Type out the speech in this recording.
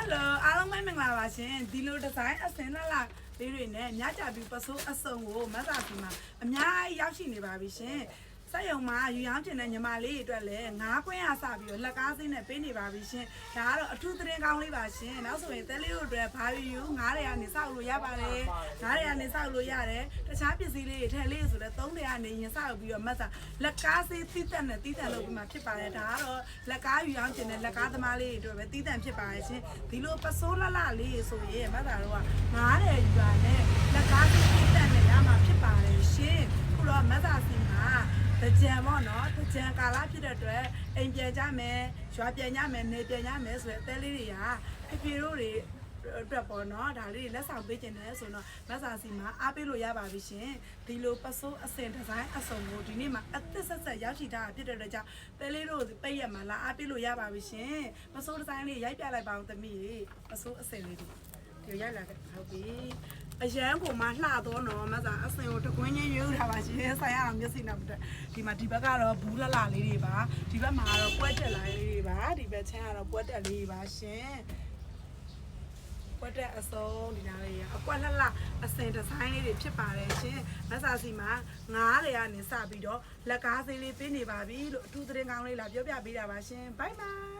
Hello အားလုံးပဲမင်္ဂလာပါရှင်ဒီလိုဒီဇိုင်းအစင်လာလေးတွေနဲ့ညကြပြီးပစိုးအစုံကိုမဆာစီမှာအများကြီးရောက်ရှိနေပါပြီရှင်စက်ရုံမှာယူရောင်းချင်တဲ့ညီမလေးတွေအတွက်လည်းငါးခွင်းအားစပြီးတော့လက်ကားစင်းနဲ့ပေးနေပါပြီရှင်ဒါကတော့အထူးသတင်းကောင်းလေးပါရှင်နောက်ဆိုရင်တဲလေးတို့အတွက်ဘာယူငါးတွေကနေစောက်လို့ရပါတယ်ငါးတွေကနေစောက်လို့ရတယ်တခြားပစ္စည်းလေးတွေထည့်လေးဆိုတော့သုံးတွေကနေရင်စောက်ပြီးတော့မဆာလက်ကားစင်းတိတက်နဲ့တိတက်လို့ပြီးမှဖြစ်ပါတယ်ဒါကတော့လက်ကားယူရောင်းချင်တဲ့လက်ကားသမားလေးတွေအတွက်ပဲတိတက်ဖြစ်ပါတယ်ရှင်ဒီလိုပစိုးလှလေးဆိုရင်မဆာတို့ကငါးတွေယူရနဲ့လက်ကားစင်းတိတက်နဲ့ရမှာဖြစ်ပါတယ်ရှင်ခုတော့မဆာစီမှာတကြံပေါ့နော်တကြံကာလဖြစ်တဲ့အတွက်အိမ်ပြန်ကြမယ်ရွာပြန်ကြမယ်နေပြန်ကြမယ်ဆိုတဲ့အသေးလေးတွေကဖေတို့တွေအတွက်ပေါ့နော်ဒါလေးလက်ဆောင်ပေးခြင်းနဲ့ဆိုတော့မဆာစီမှာအားပေးလို့ရပါပြီရှင်ဒီလိုပစိုးအစင်ဒီဇိုင်းအစုံကိုဒီနေ့မှာအသစ်ဆက်ဆက်ရောက်ရှိထားတာဖြစ်တဲ့အတွက်ကြောင့်တဲလေးတို့ပိတ်ရမှာလားအားပေးလို့ရပါပြီရှင်ပစိုးဒီဇိုင်းလေးရိုက်ပြလိုက်ပါအောင်သမီးရေပစိုးအစင်လေးဒီရိုက်လာခဲ့ဟုတ်ပြီအရန်ကိုမှလှတော့နော်မဆာအစင်ကိုတကွင်းချင်းရွေးထားပါရှင်ဆိုင်ရအောင်မျက်စိနောက်တက်ဒီမှာဒီဘက်ကတော့ဘူးလှလေးတွေပါဒီဘက်မှာကတော့ပွဲတက်လာလေးတွေပါဒီဘက်ချမ်းကတော့ပွဲတက်လေးတွေပါရှင်ပွက်တဲ့အစုံဒီနားလေးအကွက်လှလှအစင်ဒီဇိုင်းလေးတွေဖြစ်ပါတယ်ရှင်မဆာစီမှာငါးတွေကနေစပြီးတော့လက်ကားစင်းလေးပေးနေပါပြီလို့အထူးသတင်းကောင်းလေးလာပြောပြပေးတာပါရှင်ဘိုင်ဘိုင်